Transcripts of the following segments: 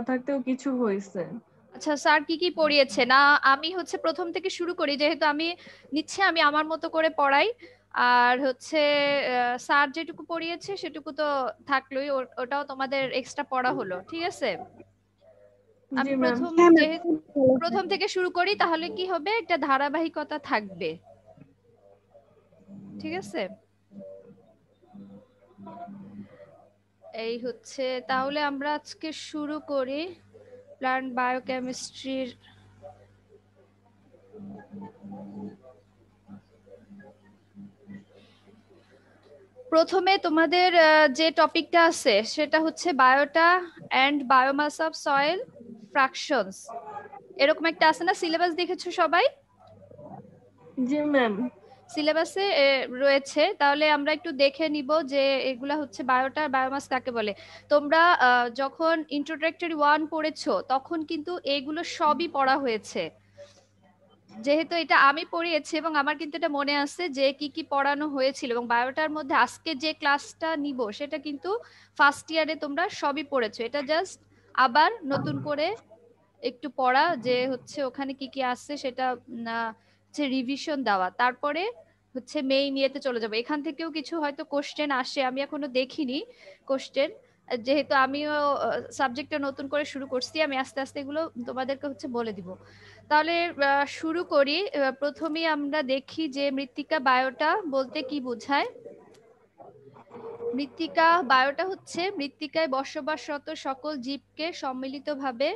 থাকতেও কিছু হয়েছে। আচ্ছা স্যার কি কি পড়িয়েছে? না আমি প্রথম থেকে শুরু করি, যেহেতু আমি নিচ্ছে, আমি আমার মতো করে পড়াই। আর স্যার যেটুকু পড়িয়েছে সেটুকু তো থাকলোই, ওটাও তোমাদের এক্সট্রা পড়া হলো, ঠিক আছে? আমি জি ম্যাম। যেহেতু প্রথম থেকে শুরু করি, তাহলে কি হবে, একটা ধারাবাহিকতা থাকবে, ঠিক আছে? এই তাহলে আমরা আজকে শুরু করি প্লান্ট বায়োকেমিস্ট্রির। প্রথমে তোমাদের যে টপিকটা আছে সেটা হচ্ছে biota and biomass of soil fractions, এরকম একটা আছে না? সিলেবাস দেখেছো সবাই? জি ম্যাম। সিলেবাসে রয়েছে, তাহলে আমরা একটু দেখে নিব যে এগুলা বায়োটা বায়োমাস কাকে বলে। তোমরা যখন ইন্ট্রোডাক্টরি 1 পড়েছো তখন কিন্তু এগুলো সবই পড়া হয়েছে, যেহেতু এটা আমি পড়িয়েছি এবং আমার কিন্তু এটা মনে আছে যে কি কি পড়ানো হয়েছিল। এবং বায়োটার মধ্যে আজকে যে ক্লাসটা নিব সেটা কিন্তু ফার্স্ট ইয়ারে তোমরা সবই পড়েছো, এটা জাস্ট আবার নতুন করে একটু পড়া, যে ওখানে কি কি আসছে সেটা রিভিশন দেওয়া, তারপরে মেইন ইয়েতে চলে যাবো। এখান থেকেও কিছু হয়তো কোশ্চেন আসে, আমি এখনো দেখিনি কোশ্চেন, যেহেতু আমিও সাবজেক্টটা নতুন করে শুরু করছি, আমি আস্তে আস্তে এগুলো তোমাদেরকে বলে দিব। তাহলে শুরু করি। প্রথমেই আমরা দেখি যে মৃত্তিকা বায়োটা বলতে কি বোঝায়। মৃত্তিকা বায়োটা মৃত্তিকায় বসবাসরত সকল জীবকে সম্মিলিতভাবে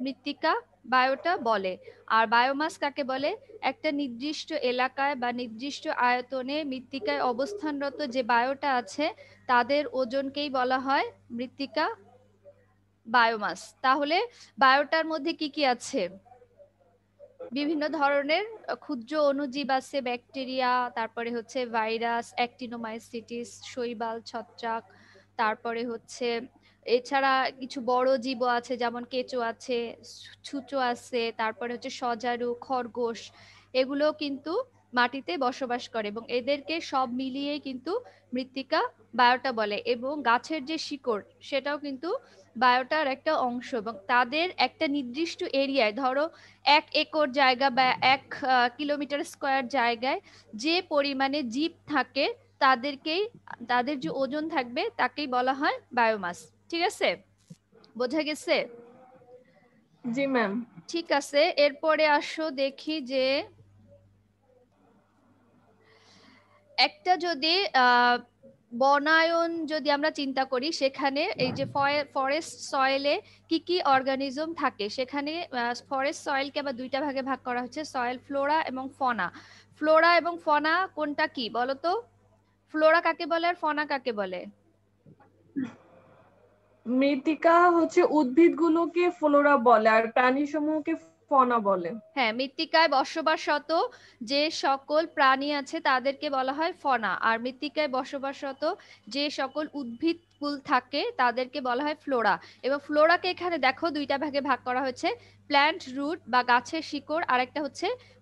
মৃত্তিকা বায়োটা বলে। আর বায়োমাস কাকে বলে? একটা নির্দিষ্ট এলাকায় বা নির্দিষ্ট আয়তনে মৃত্তিকায় অবস্থানরত যে বায়োটা আছে তাদের ওজনকেই বলা হয় মৃত্তিকা বায়োমাস। তাহলে বায়োটার মধ্যে কি কি আছে? বিভিন্ন ধরনের ক্ষুদ্র অণুজীব আছে, ব্যাকটেরিয়া, তারপরে ভাইরাস, অ্যাক্টিনোমাইসিটিস, শৈবাল, ছত্রাক, তারপরে এছাড়া কিছু বড় জীবও আছে, যেমন কেঁচো আছে, ছুঁচো আছে, তারপরে সজারু, খরগোশ, এগুলো কিন্তু মাটিতে বসবাস করে এবং এদেরকে সব মিলিয়েই কিন্তু মৃত্তিকা বায়োটা বলে। এবং গাছের যে শিকড় সেটাও কিন্তু বায়োটার একটা অংশ, এবং তাদের একটা নির্দিষ্ট এরিয়ায়, ধরো 1 একর জায়গা বা 1 কিলোমিটার স্কোয়ার জায়গায় যে পরিমাণে জীব থাকে তাদেরকেই, তাদের যে ওজন থাকবে তাকেই বলা হয় বায়োমাস। ঠিক আছে, বোঝা গেছে? জি ম্যাম। ঠিক আছে, এরপরে আসো দেখি যে একটা যদি বনায়ন যদি আমরা চিন্তা করি, সেখানে এই যে ফরেস্ট সয়েলে কি কি অর্গানিজম থাকে, সেখানে ফরেস্ট সয়েলকে আবার দুইটা ভাগে ভাগ করা হচ্ছে, সয়েল ফ্লোরা এবং ফনা। ফ্লোরা এবং ফনা কোনটা কি বলতো? ফ্লোরা কাকে বলে আর ফনা কাকে বলে? মৃত্তিকা উদ্ভিদগুলোকে ফ্লোরা বলে আর প্রাণী সমূহকে ফনা বলে। হ্যাঁ, মৃত্তিকায় বসবাসরত যে সকল প্রাণী আছে তাদেরকে বলা হয় ফনা, আর মৃত্তিকায় বসবাসরত যে সকল উদ্ভিদকুল থাকে তাদেরকে বলা হয় ফ্লোরা। এবং ফ্লোরাকে এখানে দেখো দুইটা ভাগে ভাগ করা হয়েছে, প্ল্যান্ট রুট বা গাছের শিকড়, আর একটা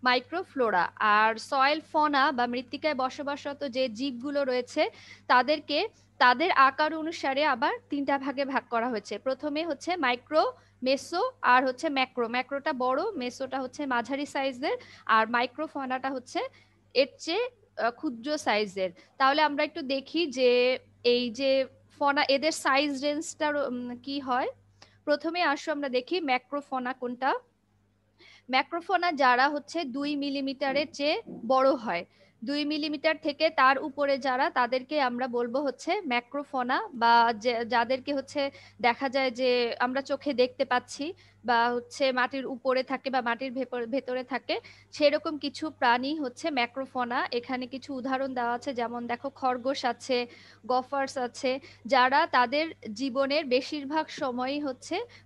মাইক্রোফ্লোরা। আর সয়েল ফনা বা মৃত্তিকায় বসবাসরত যে জীবগুলো রয়েছে তাদেরকে তাদের আকার অনুসারে আবার তিনটা ভাগে ভাগ করা হয়েছে। প্রথমে মাইক্রো, মেসো আর ম্যাক্রো। ম্যাক্রোটা বড়, মেসোটা মাঝারি সাইজের, আর মাইক্রোফনাটা এর চেয়ে ক্ষুদ্র সাইজের। তাহলে আমরা একটু দেখি যে এই যে ফনা, এদের সাইজ রেঞ্জটা কি হয়। প্রথমে আসো আমরা দেখি ম্যাক্রোফনা কোনটা। ম্যাক্রোফোনা যারা 2 মিলিমিটারের চেয়ে বড় হয়, 2 মিলিমিটার থেকে তার উপরে যারা, তাদেরকে আমরা বলবো ম্যাক্রোফোনা, বা যাদেরকে দেখা যায় যে আমরা চোখে দেখতে পাচ্ছি, বা মাটির উপরে থাকে বা মাটির ভেতরে থাকে, সেরকম কিছু প্রাণী ম্যাক্রোফোনা। এখানে কিছু উদাহরণ দেওয়া আছে, যেমন দেখো খরগোশ আছে, গফার্স আছে, যারা তাদের জীবনের বেশিরভাগ সময়ই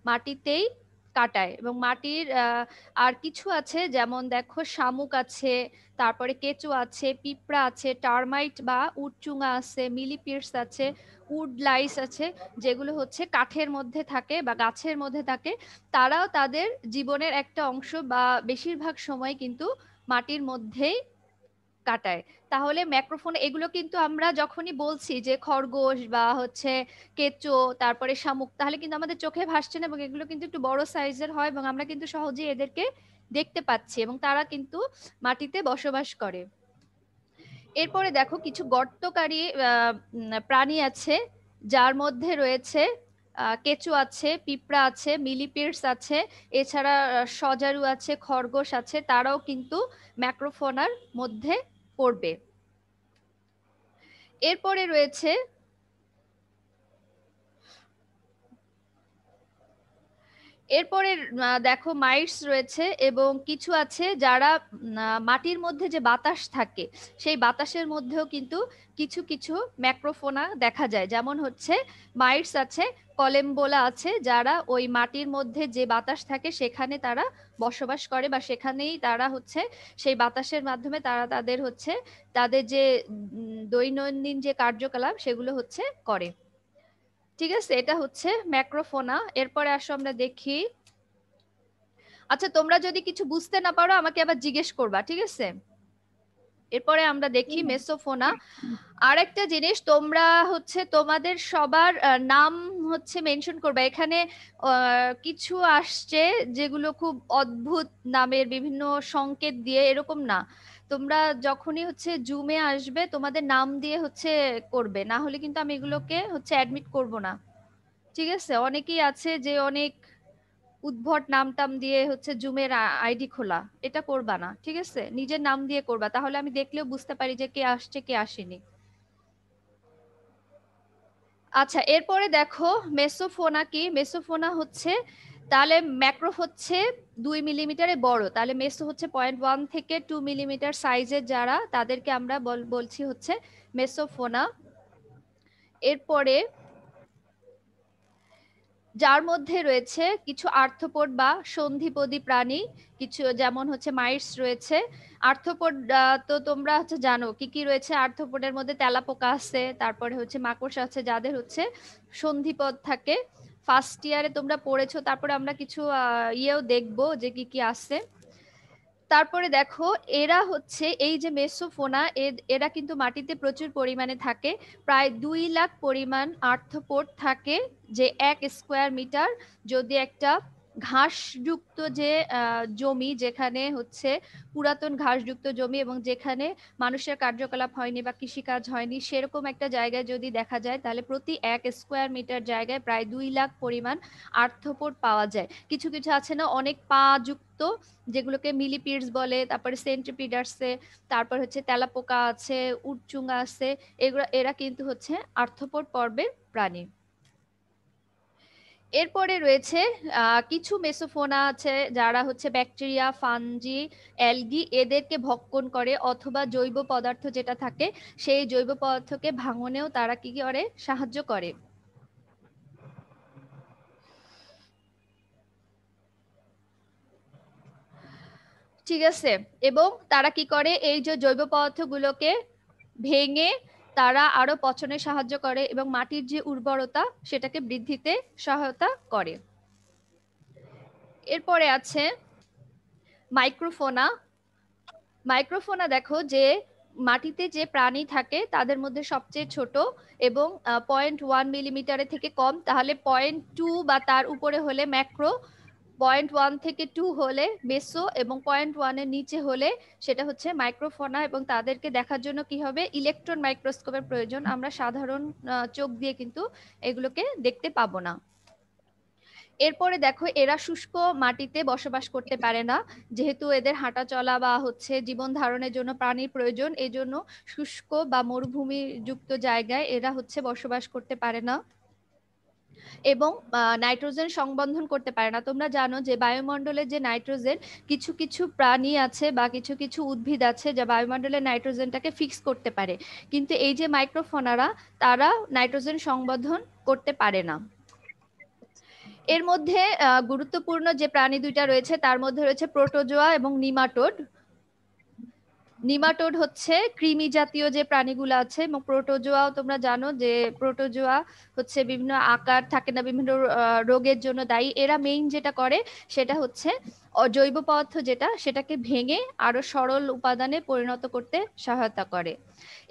মাটিতেই কাটায়। এবং মাটির আর কিছু আছে, যেমন দেখো শামুক আছে, তারপরে কেঁচো আছে, পিঁপড়া আছে, টার্মাইট বা উটচুঙা আছে, মিলিপিডস আছে, উড লাইস আছে, যেগুলো কাঠের মধ্যে থাকে বা গাছের মধ্যে থাকে। তারাও তাদের জীবনের একটা অংশ বা বেশিরভাগ সময় কিন্তু মাটির মধ্যেই কাটায়। তাহলে ম্যাক্রোফোনা এগুলো কিন্তু আমরা যখনই বলছি যে খরগোশ বা হচ্ছে কেঁচো, তারপরে শামুক, তাহলে কিন্তু আমাদের চোখে ভাসছে না, এবং এগুলো কিন্তু একটু বড় সাইজের হয় এবং আমরা কিন্তু সহজেই এদেরকে দেখতে পাচ্ছি, এবং তারা কিন্তু মাটিতে বসবাস করে। এরপরে দেখো কিছু গর্তকারী প্রাণী আছে, যার মধ্যে রয়েছে কেঁচো আছে, পিঁপড়া আছে, মিলিপিডস আছে, এছাড়া সজারু আছে, খরগোশ আছে, তারাও কিন্তু ম্যাক্রোফোনার মধ্যে পড়বে। এরপরে রয়েছে এরপরে দেখো মাইটস রয়েছে, এবং কিছু আছে যারা মাটির মধ্যে যে বাতাস থাকে সেই বাতাসের মধ্যেও কিন্তু কিছু কিছু ম্যাক্রোফোনা দেখা যায়। যেমন হচ্ছে মাইটস আছে, কলেম্বোলা আছে, যারা ওই মাটির মধ্যে যে বাতাস থাকে সেখানে তারা বসবাস করে, বা সেখানেই তারা হচ্ছে সেই বাতাসের মাধ্যমে তারা তাদের হচ্ছে তাদের যে দৈনন্দিন যে কার্যকলাপ সেগুলো হচ্ছে করে। ঠিক আছে, এটা হচ্ছে ম্যাক্রোফোনা। এরপরে আসো আমরা দেখি। আচ্ছা, তোমরা যদি কিছু বুঝতে না পারো আমাকে আবার জিজ্ঞেস করবা, ঠিক আছে? এরপরে আমরা দেখি মেসোফোনা। আর একটা জিনিস, তোমরা হচ্ছে তোমাদের সবার নাম হচ্ছে মেনশন করবে। এখানে কিছু আসছে যেগুলো খুব অদ্ভুত নামের, বিভিন্ন সংকেত দিয়ে, এরকম না। তোমরা যখনই হচ্ছে জুমে আসবে তোমাদের নাম দিয়ে হচ্ছে করবে, না হলে কিন্তু আমি এগুলোকে হচ্ছে অ্যাডমিট করব না। ঠিক আছে, অনেকেই আছে যে অনেক উদ্ভট নাম টাম দিয়ে হচ্ছে জুমের আইডি খোলা, এটা করবা না, ঠিক আছে? নিজের নাম দিয়ে করবা, তাহলে আমি দেখলেও বুঝতে পারি যে কে আসছে কে আসেনি। আচ্ছা, এরপরে দেখো মেসোফোনা কি। মেসোফোনা হচ্ছে, তাহলে ম্যাক্রো হচ্ছে 2 মিলিমিটারে বড়, তাহলে মেসো হচ্ছে 0.1 থেকে 2 মিলিমিটার সাইজের, যারা তাদেরকে আমরা বলছি হচ্ছে মেসোফোনা। এরপরে যার মধ্যে রয়েছে কিছু আর্থ্রোপড বা সন্ধিপদী প্রাণী, কিছু যেমন হচ্ছে মাইটস রয়েছে। আর্থ্রোপড তো তোমরা হচ্ছে জানো কি কি রয়েছে। আর্থ্রোপডের মধ্যে তেলাপোকা আছে, তারপরে হচ্ছে মাকড়সা আছে, যাদের হচ্ছে সন্ধিপদ থাকে। ফার্স্ট ইয়ারে তোমরা পড়েছো, তারপরে আমরা কিছু ইয়েও দেখবো যে কি কি আছে। তারপরে দেখো এরা হচ্ছে এই যে মেসোফোনা, এরা কিন্তু মাটিতে প্রচুর পরিমাণে থাকে। প্রায় 2 লাখ পরিমাণ আর্থ্রোপড থাকে, যে 1 স্কোয়ার মিটার যদি একটা ঘাসযুক্ত যে জমি, যেখানে হচ্ছে পুরাতন ঘাসযুক্ত জমি এবং যেখানে মানুষের কার্যকলাপ হয়নি বা কৃষিকাজ হয়নি, সেরকম একটা জায়গায় যদি দেখা যায়, তাহলে প্রতি 1 স্কোয়ার মিটার জায়গায় প্রায় 2 লাখ পরিমাণ আর্থ্রোপড পাওয়া যায়। কিছু কিছু আছে না অনেক পা যুক্ত, যেগুলোকে মিলিপিডস বলে, তারপরে সেন্ট্রিপিড আছে, তারপর হচ্ছে তেলাপোকা আছে, উটচুঙ্গা আছে, এরা কিন্তু হচ্ছে আর্থ্রোপড পর্বের প্রাণী। এরপরে রয়েছে কিছু মেসোফোনা আছে যারা হচ্ছে ব্যাকটেরিয়া, ফানজি, অ্যালগি এদেরকে ভক্ষণ করে, অথবা জৈব পদার্থ যেটা থাকে সেই জৈব পদার্থকে ভাঙনেও তারা কি করে, সাহায্য করে। ঠিক আছে, এবং তারা কি করে, এই যে জৈব পদার্থগুলোকে ভেঙে তারা আরো পচনে সাহায্য করে এবং মাটির যে উর্বরতা সেটাকে বৃদ্ধিতে সহায়তা করে। এরপরে আছে মাইক্রোফোনা। মাইক্রোফোনা দেখো যে মাটিতে যে প্রাণী থাকে তাদের মধ্যে সবচেয়ে ছোট, এবং 0.1 মিলিমিটারের থেকে কম, তাহলে 0.2 বা তার উপরে হলে ম্যাক্রো, 0.1 থেকে 2 হলে মেসো, এবং 0.1 এর নিচে হলে সেটা হচ্ছে মাইক্রোফোনা। এবং তাদেরকে দেখার জন্য কি হবে, ইলেকট্রন মাইক্রোস্কোপের প্রয়োজন। আমরা সাধারণ চোখ দিয়ে কিন্তু এগুলোকে দেখতে পাবো না। এরপরে দেখো এরা শুষ্ক মাটিতে বসবাস করতে পারে না, যেহেতু এদের হাঁটা চলা বা হচ্ছে জীবন ধারণের জন্য পানির প্রয়োজন, এই জন্য শুষ্ক বা মরুভূমি যুক্ত জায়গায় এরা হচ্ছে বসবাস করতে পারে না, এবং নাইট্রোজেন সংবন্ধন করতে পারে না। তোমরা জানো যে বায়ুমণ্ডলের যে নাইট্রোজেন, কিছু কিছু প্রাণী আছে বা কিছু কিছু উদ্ভিদ আছে যা বায়ুমণ্ডলের নাইট্রোজেনটাকে ফিক্স করতে পারে, কিন্তু এই যে মাইক্রোফোনারা, তারা নাইট্রোজেন সংবন্ধন করতে পারে না। এর মধ্যে গুরুত্বপূর্ণ যে প্রাণী দুইটা রয়েছে তার মধ্যে রয়েছে প্রোটোজোয়া এবং নিমাটোড। নিমাটোড হচ্ছে কৃমি জাতীয় যে প্রাণীগুলো আছে, এবং প্রোটোজোয়াও তোমরা জানো যে প্রোটোজোয়া হচ্ছে বিভিন্ন আকার থাকে না, বিভিন্ন রোগের জন্য দায়ী। এরা মেইন যেটা করে সেটা হচ্ছে জৈব পদার্থ যেটা, সেটাকে ভেঙে আরো সরল উপাদানে পরিণত করতে সহায়তা করে।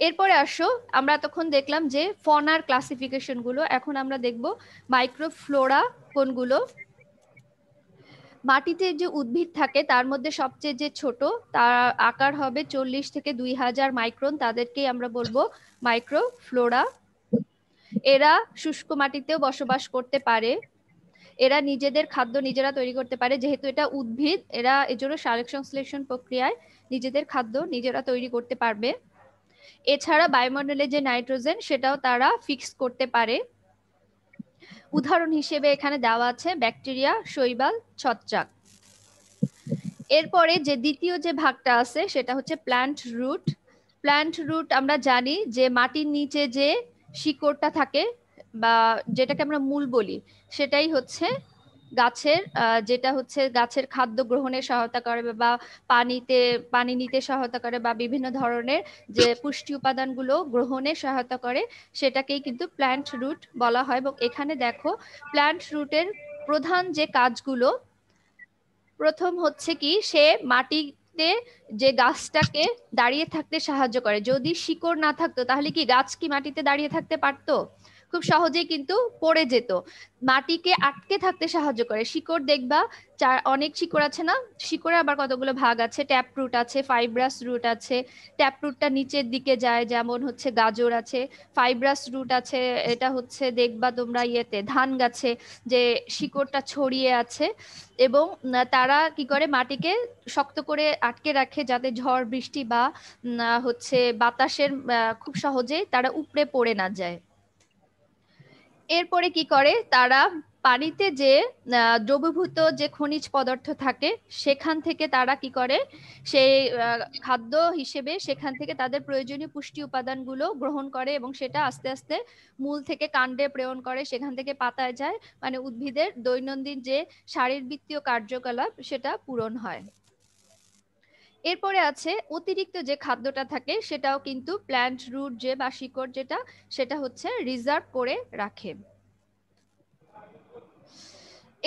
এরপরে আসো, আমরা তখন দেখলাম যে ফনার ক্লাসিফিকেশন গুলো, এখন আমরা দেখব মাইক্রোফ্লোরা কোনগুলো। মাটিতে যে উদ্ভিদ থাকে তার মধ্যে সবচেয়ে যে ছোট, তার আকার হবে 40 থেকে 2000 মাইক্রন, তাদেরকেই আমরা বলবো মাইক্রোফ্লোরা। এরা শুষ্ক মাটিতেও বসবাস করতে পারে। এরা নিজেদের খাদ্য নিজেরা তৈরি করতে পারে, যেহেতু এটা উদ্ভিদ, এরা এজন্য সালোক সংশ্লেষণ প্রক্রিয়ায় নিজেদের খাদ্য নিজেরা তৈরি করতে পারবে। এছাড়া বায়ুমণ্ডলে যে নাইট্রোজেন সেটাও তারা ফিক্স করতে পারে। উদাহরণ হিসেবে এখানে দেওয়া আছে ব্যাকটেরিয়া, শৈবাল, ছত্রাক। এরপরে যে দ্বিতীয় যে ভাগটা আছে সেটা হচ্ছে প্ল্যান্ট রুট। প্ল্যান্ট রুট আমরা জানি যে মাটির নিচে যে শিকড়টা থাকে বা যেটাকে আমরা মূল বলি, সেটাই হচ্ছে গাছের যেটা হচ্ছে গাছের খাদ্য গ্রহণে সহায়তা করে বা পানি নিতে সহায়তা করে বা বিভিন্ন ধরনের যে পুষ্টি উপাদানগুলো গ্রহণে সহায়তা করে, সেটাকেই কিন্তু প্ল্যান্ট রুট বলা হয়। এবং এখানে দেখো প্ল্যান্ট রুটের প্রধান যে কাজগুলো, প্রথম হচ্ছে কি, সে মাটিতে যে গাছটাকে দাঁড়িয়ে থাকতে সাহায্য করে। যদি শিকড় না থাকতো তাহলে কি গাছ কি মাটিতে দাঁড়িয়ে থাকতে পারতো? খুব সহজেই কিন্তু পড়ে যেত। মাটিকে আটকে থাকতে সাহায্য করে শিকড়। দেখবা অনেক শিকড় আছে না, শিকড়ে আবার কতগুলো ভাগ আছে, ট্যাপ রুট আছে, ফাইব্রাস রুট আছে। ট্যাপ রুটটা নিচের দিকে যায়, যেমন হচ্ছে গাজর আছে। ফাইব্রাস রুট আছে, এটা হচ্ছে দেখবা তোমরা ইয়েতে ধান গাছে যে শিকড়টা ছড়িয়ে আছে। এবং তারা কি করে মাটিকে শক্ত করে আটকে রাখে, যাতে ঝড় বৃষ্টি বা হচ্ছে বাতাসের খুব সহজে তারা উপড়ে পড়ে না যায়। এরপরে কি করে তারা, পানিতে যে দ্রবীভূত যে খনিজ পদার্থ থাকে সেখান থেকে তারা কি করে, সেই খাদ্য হিসেবে সেখান থেকে তাদের প্রয়োজনীয় পুষ্টি উপাদানগুলো গ্রহণ করে এবং সেটা আস্তে আস্তে মূল থেকে কাণ্ডে প্রেরণ করে, সেখান থেকে পাতায় যায়, মানে উদ্ভিদের দৈনন্দিন যে শারীরবৃত্তীয় কার্যকলাপ সেটা পূরণ হয়। এরপরে আছে অতিরিক্ত যে খাদ্যটা থাকে সেটাও কিন্তু প্ল্যান্ট রুট যে বা শিকড় যেটা, সেটা হচ্ছে রিজার্ভ করে রাখে।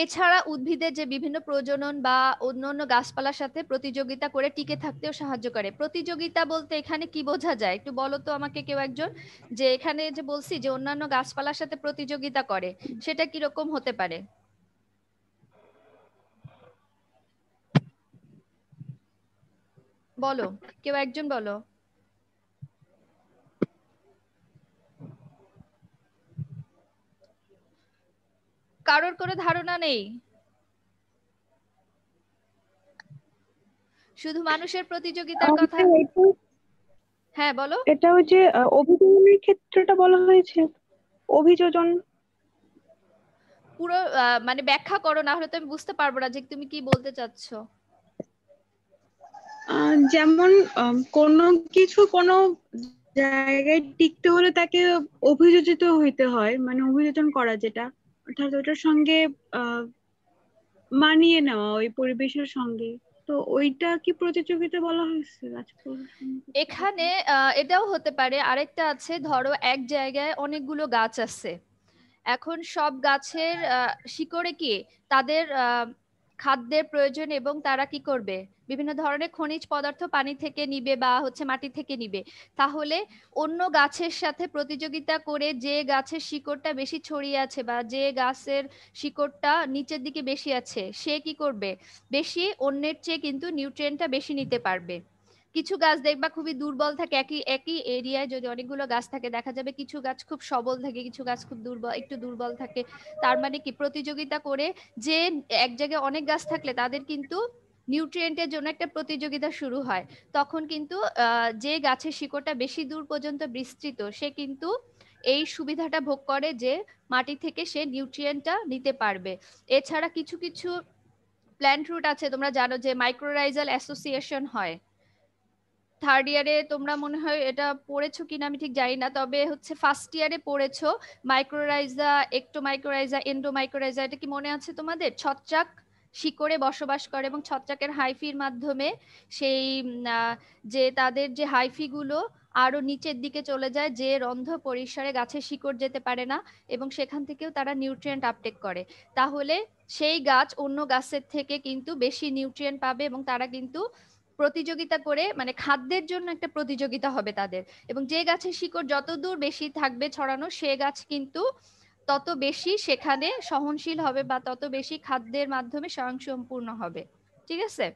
এছাড়া উদ্ভিদের যে বিভিন্ন প্রজনন বা অন্যান্য গাছপালার সাথে প্রতিযোগিতা করে টিকে থাকতেও সাহায্য করে। প্রতিযোগিতা বলতে এখানে কি বোঝা যায় একটু বলো তো আমাকে কেউ একজন, যে এখানে যে বলছি যে অন্যান্য গাছপালার সাথে প্রতিযোগিতা করে, সেটা কিরকম হতে পারে? বলো, কেউ একজন বলো। কারোর কোনো ধারণা নেই? শুধু মানুষের প্রতিযোগিতার কথা। হ্যাঁ বলো। এটা ওই যে অভিযোজনের ক্ষেত্রটা বলা হয়েছে, অভিযোজন। পুরো মানে ব্যাখ্যা করো, না হলে তো আমি বুঝতে পারবো না যে তুমি কি বলতে চাচ্ছো। যেমন কোনো কিছু কোনো জায়গায় টিকতে হলে তাকে অভিযোজিত হইতে হয়, মানে অভিযোজন করা, যেটা অর্থাৎ ওটার সঙ্গে মানিয়ে নেওয়া ওই পরিবেশের সঙ্গে। তো ওইটা কি প্রতিযোগিতা বলা হয়েছে গাছপালার সঙ্গে? এখানে এটাও হতে পারে। আরেকটা আছে, ধরো এক জায়গায় অনেকগুলো গাছ আছে, এখন সব গাছের শিকড়ে কি তাদের খাদ্যের প্রয়োজন এবং তারা কি করবে, বিভিন্ন ধরনের খনিজ পদার্থ পানি থেকে নিবে বা হচ্ছে মাটি থেকে নিবে। তাহলে অন্য গাছের সাথে প্রতিযোগিতা করে যে গাছের শিকড়টা বেশি ছড়িয়ে আছে বা যে গাছের শিকড়টা নিচের দিকে বেশি আছে, সে কি করবে, বেশি অন্যের চেয়ে কিন্তু নিউট্রিয়েন্টটা বেশি নিতে পারবে। কিছু গাছ দেখবা খুবই দুর্বল থাকে, একই একই এরিয়ায় যদি অনেকগুলো গাছ থাকে দেখা যাবে কিছু গাছ খুব সবল থাকে, কিছু গাছ খুব দুর্বল, একটু দুর্বল থাকে। তার মানে কি প্রতিযোগিতা করে, যে এক জায়গায় অনেক গাছ থাকলে তাদের কিন্তু নিউট্রিয়েন্টের জন্য একটা প্রতিযোগিতা শুরু হয়। তখন কিন্তু যে গাছের শিকড়টা বেশি দূর পর্যন্ত বিস্তৃত সে কিন্তু এই সুবিধাটা ভোগ করে যে মাটি থেকে সে নিউট্রিয়েন্টটা নিতে পারবে। এছাড়া কিছু কিছু প্ল্যান্ট রুট আছে, তোমরা জানো যে মাইক্রোরাইজাল অ্যাসোসিয়েশন হয়। থার্ড ইয়ারে তোমরা মনে হয় এটা পড়েছো কিনা আমি ঠিক জানি না, তবে হচ্ছে ফার্স্ট ইয়ারে পড়েছো মাইক্রোরাইজা, একটোমাইক্রোরাইজা, এন্ডোমাইক্রোরাইজা, এটা কি মনে আছে তোমাদের? ছত্রাক শিকড়ে বসবাস করে এবং ছত্রাকের হাইফির মাধ্যমে সেই যে তাদের যে হাইফিগুলো আরো নিচের দিকে চলে যায়, যে রন্ধ্র পরিসরে গাছের শিকড় যেতে পারে না, এবং সেখান থেকেও তারা নিউট্রিয়েন্ট আপটেক করে। তাহলে সেই গাছ অন্য গাছের থেকে কিন্তু বেশি নিউট্রিয়েন্ট পাবে এবং তারা কিন্তু প্রতিযোগিতা করে, মানে খাদ্যের জন্য একটা প্রতিযোগিতা হবে তাদের, এবং যে গাছের শিকড় যত দূর বেশি থাকবে ছড়ানো, সে গাছ কিন্তু তত বেশি সেখানে সহনশীল হবে বা তত বেশি খাদ্যের মাধ্যমে স্বয়ংসম্পূর্ণ হবে। ঠিক আছে,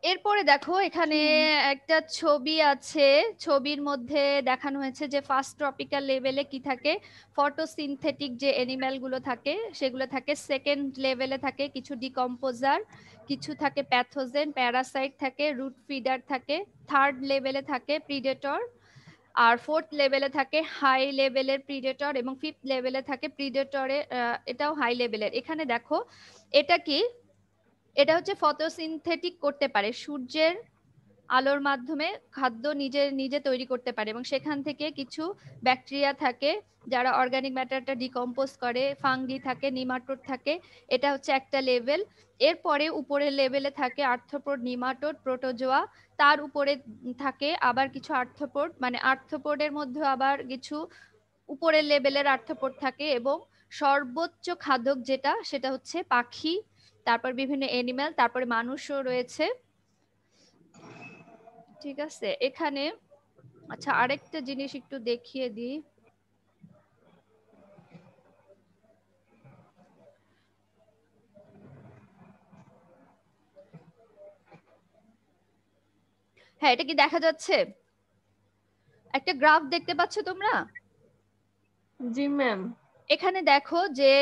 এরপরে দেখো এখানে একটা ছবি আছে, ছবির মধ্যে দেখানো হয়েছে যে ফার্স্ট ট্রপিক্যাল লেভেলে কি থাকে, ফটোসিনথেটিক যে অ্যানিম্যাল গুলো থাকে সেগুলো থাকে। সেকেন্ড লেভেলে থাকে কিছু ডিকম্পোজার, কিছু থাকে প্যাথোজেন, প্যারাসাইট থাকে, রুট ফিডার থাকে। থার্ড লেভেলে থাকে প্রিডেটর, আর ফোর্থ লেভেলে থাকে হাই লেভেলের প্রিডেটর, এবং ফিফথ লেভেলে থাকে প্রিডেটরে, এটাও হাই লেভেলের। এখানে দেখো এটা কি, এটা হচ্ছে ফটোসিনথেটিক করতে পারে, সূর্যের আলোর মাধ্যমে খাদ্য নিজে নিজে তৈরি করতে পারে, এবং সেখান থেকে কিছু ব্যাকটেরিয়া থাকে যারা অর্গানিক ম্যাটারটা ডিকম্পোজ করে, ফাঙ্গি থাকে, নিমাটোড থাকে। এটা হচ্ছে একটা লেভেল। এরপরে উপরের লেভেলে থাকে আর্থ্রোপোড, নিমাটোড, প্রোটোজোয়া। তার উপরে থাকে আবার কিছু আর্থ্রোপোড, মানে আর্থ্রোপোডের মধ্যে আবার কিছু উপরের লেভেলের আর্থ্রোপোড থাকে, এবং সর্বোচ্চ খাদক যেটা সেটা হচ্ছে পাখি, তারপর বিভিন্ন এনিম্যাল, তারপরে মানুষও রয়েছে। ঠিক আছে, এখানে আচ্ছা আরেকটা জিনিস একটু দেখিয়ে দিই। হ্যাঁ, এটা কি দেখা যাচ্ছে? একটা গ্রাফ দেখতে পাচ্ছ তোমরা? জি ম্যাম। এখানে দেখো যে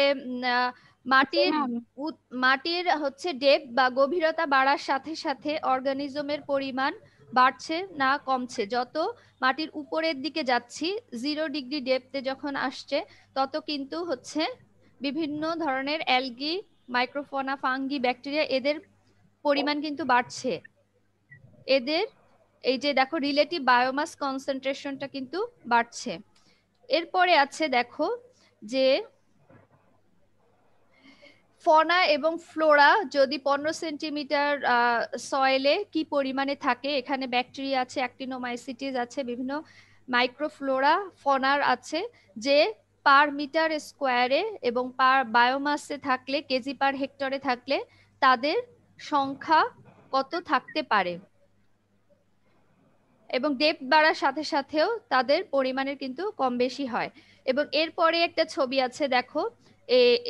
মাটির হচ্ছে ডেপথ বা গভীরতা বাড়ার সাথে সাথে অর্গানিজমের পরিমাণ বাড়ছে না কমছে। যত মাটির উপরের দিকে যাচ্ছি, 0 ডিগ্রি ডেপথে যখন আসছে, তত কিন্তু হচ্ছে বিভিন্ন ধরনের অ্যালগি, মাইক্রোফোনা, ফাঙ্গি, ব্যাকটেরিয়া, এদের পরিমাণ কিন্তু বাড়ছে। এদের এই যে দেখো রিলেটিভ বায়োমাস কনসেন্ট্রেশনটা কিন্তু বাড়ছে। এরপরে আছে দেখো যে ফনা এবং ফ্লোরা যদি 15 সেন্টিমিটার সয়েলে কি পরিমাণে থাকে। এখানে ব্যাকটেরিয়া আছে, অ্যাক্টিনোমাইসিটিস আছে, বিভিন্ন মাইক্রোফ্লোরা, ফনার আছে, যে পার মিটার স্কোয়ারে এবং পার বায়োমাসে থাকলে, কেজি পার হেক্টরে থাকলে তাদের সংখ্যা কত থাকতে পারে, এবং ডেপথ বাড়ার সাথে সাথেও তাদের পরিমাণের কিন্তু কম বেশি হয়। এবং এরপরে একটা ছবি আছে দেখো,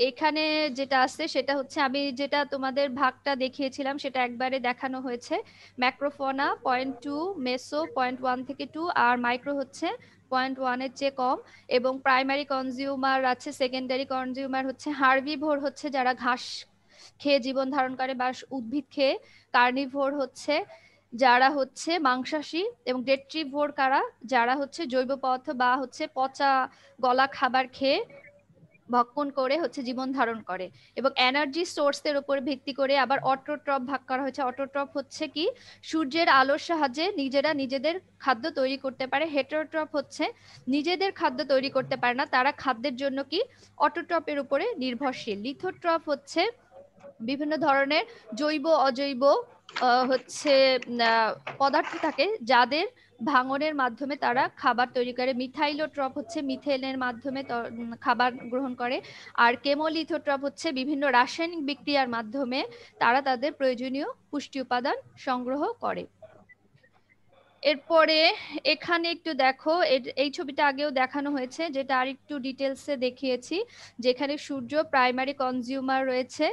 এখানে যেটা আছে সেটা হচ্ছে আমি যেটা তোমাদের ভাগটা দেখিয়েছিলাম সেটা একবারে দেখানো হয়েছে। ম্যাক্রোফোনা 0.2, মেসো 0.1 থেকে 2, আর মাইক্রো হচ্ছে 0.1 এর চেয়ে কম। এবং প্রাইমারি কনজিউমার আছে, সেকেন্ডারি কনজিউমার হচ্ছে হার্বিভোর হচ্ছে যারা ঘাস খেয়ে জীবন ধারণ করে বা উদ্ভিদ খেয়ে, কার্নিভোর হচ্ছে যারা হচ্ছে মাংসাশী, এবং ডেট্রিভোর কারা, যারা হচ্ছে জৈব পদার্থ বা হচ্ছে পচা গলা খাবার খেয়ে ভক্ষণ করে হচ্ছে জীবন ধারণ করে। এবং এনার্জি সোর্সের উপর ভিত্তি করে আবার অটোট্রফ ভাগ করা হয়েছে। অটোট্রফ হচ্ছে কি, সূর্যের আলোর সাহায্যে নিজেরা নিজেদের খাদ্য তৈরি করতে পারে। হেটারোট্রফ হচ্ছে নিজেদের খাদ্য তৈরি করতে পারে না, তারা খাদ্যের জন্য কি অটোট্রফের উপরে নির্ভরশীল। লিথোট্রফ হচ্ছে বিভিন্ন ধরনের জৈব অজৈব হচ্ছে পদার্থ থাকে যাদের ভাঙনের মাধ্যমে তারা খাবার তৈরি করে। মিথাইলোট্রপ হচ্ছে মিথেনের মাধ্যমে খাবার গ্রহণ করে। আর কেমোলিথোট্রপ হচ্ছে বিভিন্ন রাসায়নিক বিক্রিয়ার মাধ্যমে তারা তাদের প্রয়োজনীয় পুষ্টি উপাদান সংগ্রহ করে। এরপরে এখানে একটু দেখো, এই ছবিটা আগেও দেখানো হয়েছে, যেটা আর একটু ডিটেলসে দেখিয়েছি, যেখানে সূর্য প্রাইমারি কনজিউমার রয়েছে।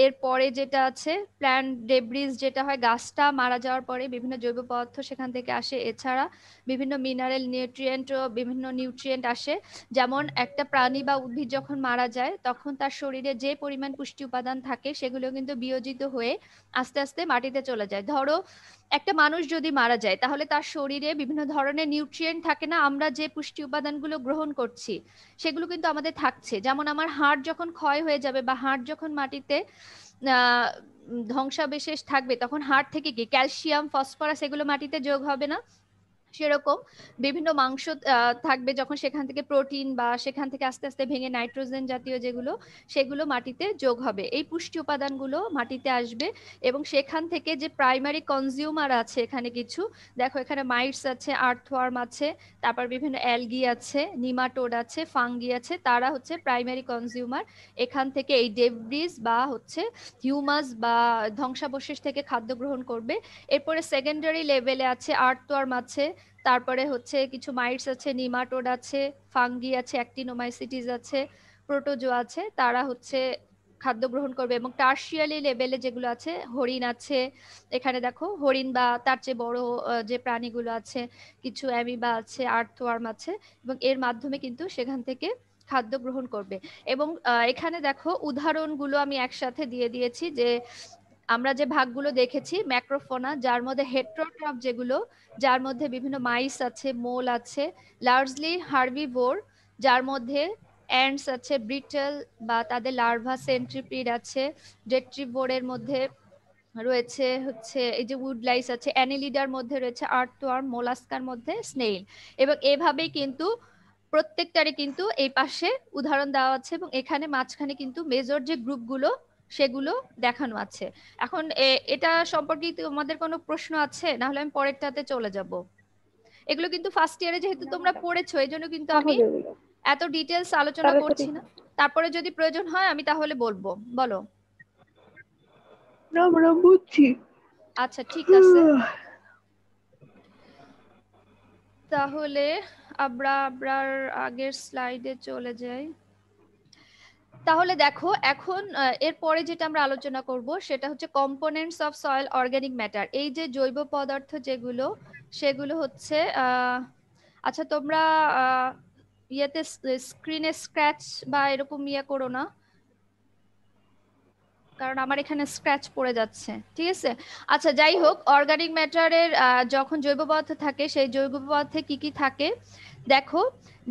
এরপরে যেটা আছে প্ল্যান্ট ডেব্রিজ, যেটা হয় গাছটা মারা যাওয়ার পরে বিভিন্ন জৈব পদার্থ সেখান থেকে আসে। এছাড়া বিভিন্ন মিনারেল, নিউট্রিয়েন্ট ও বিভিন্ন নিউট্রিয়েন্ট আসে। যেমন একটা প্রাণী বা উদ্ভিদ যখন মারা যায় তখন তার শরীরে যে পরিমাণ পুষ্টি উপাদান থাকে সেগুলো কিন্তু বিয়োজিত হয়ে আস্তে আস্তে মাটিতে চলে যায়। ধরো একটা মানুষ যদি মারা যায় তাহলে তার শরীরে বিভিন্ন ধরনের নিউট্রিয়েন্ট থাকে না, আমরা যে পুষ্টি উপাদানগুলো গ্রহণ করছি সেগুলো কিন্তু আমাদের থাকছে। যেমন আমার হাড় যখন ক্ষয় হয়ে যাবে বা হাড় যখন মাটিতে ধ্বংসাবশেষ থাকবে তখন হাড় থেকে কি ক্যালসিয়াম, ফসফরাস এগুলো মাটিতে যোগ হবে না? সেরকম বিভিন্ন মাংস থাকবে, যখন সেখান থেকে প্রোটিন বা সেখান থেকে আস্তে আস্তে ভেঙে নাইট্রোজেন জাতীয় যেগুলো, সেগুলো মাটিতে যোগ হবে, এই পুষ্টি উপাদানগুলো মাটিতে আসবে। এবং সেখান থেকে যে প্রাইমারি কনজিউমার আছে এখানে কিছু, দেখো এখানে মাইটস আছে, আর্থওয়ার্ম আছে, তারপর বিভিন্ন অ্যালগি আছে, নিমাটোড আছে, ফাঙ্গি আছে, তারা হচ্ছে প্রাইমারি কনজিউমার। এখান থেকে এই ডেব্রিজ বা হচ্ছে হিউমাস বা ধ্বংসাবশেষ থেকে খাদ্য গ্রহণ করবে। এরপরে সেকেন্ডারি লেভেলে আছে আর্থওয়ার্ম আছে, তারপরে হচ্ছে কিছু মাইটস আছে, নিমাটোড আছে, ফাঙ্গি আছে, অ্যাক্টিনোমাইসিটিস আছে, প্রোটোজো আছে, তারা হচ্ছে খাদ্য গ্রহণ করবে। এবং টার্সিয়ারি লেভেলে যেগুলো আছে, হরিণ আছে, এখানে দেখো হরিণ বা তার চেয়ে বড় যে প্রাণীগুলো আছে, কিছু অ্যামিবা আছে, আর্থওয়ার্ম আছে, এবং এর মাধ্যমে কিন্তু সেখান থেকে খাদ্য গ্রহণ করবে। এবং এখানে দেখো উদাহরণগুলো আমি একসাথে দিয়ে দিয়েছি, যে আমরা যে ভাগগুলো দেখেছি ম্যাক্রোফোনা, যার মধ্যে হেটেরোট্রফ যেগুলো, যার মধ্যে বিভিন্ন মাইস আছে, মোল আছে, লার্জলি হার্বিভোর, যার মধ্যে অ্যান্টস আছে, ব্রিটল বা তাদের লার্ভা, সেন্ট্রিপিড আছে, ডেট্রিভোরের মধ্যে রয়েছে হচ্ছে এই যে উডলাইস আছে, অ্যানিলিডার মধ্যে রয়েছে আর্থওয়ার্ম, মোলাস্কার মধ্যে স্নেইল। এবং এভাবেই কিন্তু প্রত্যেকটারই কিন্তু এই পাশে উদাহরণ দেওয়া আছে, এবং এখানে মাঝখানে কিন্তু মেজর যে গ্রুপগুলো সেগুলো দেখানো আছে। এখন এটা সম্পর্কে তোমাদের কোনো প্রশ্ন আছে? না হলে আমি পরেরটাতে চলে যাব। এগুলো কিন্তু ফার্স্ট ইয়ারে যেহেতু তোমরা পড়েছো, এই জন্য কিন্তু আমি এত ডিটেলস আলোচনা করছি না। তারপরে যদি প্রয়োজন হয় আমি তাহলে বলবো। বলো। না আমরা বুঝছি। আচ্ছা ঠিক আছে, তাহলে আমরা আবার আগের স্লাইডে চলে যাই। তাহলে দেখো এখন এরপরে যেটা আমরা আলোচনা করব সেটা হচ্ছে components of soil organic matter. এই যে জৈব পদার্থ যেগুলো, সেগুলো হচ্ছে আচ্ছা তোমরা ইয়েতে স্ক্রিনে স্ক্র্যাচ বা এরকম ইয়ে করো না, কারণ আমার এখানে স্ক্র্যাচ পড়ে যাচ্ছে। ঠিক আছে, আচ্ছা যাই হোক, অর্গানিক ম্যাটারের যখন জৈব পদার্থ থাকে, সেই জৈব পদার্থে কি কি থাকে দেখো।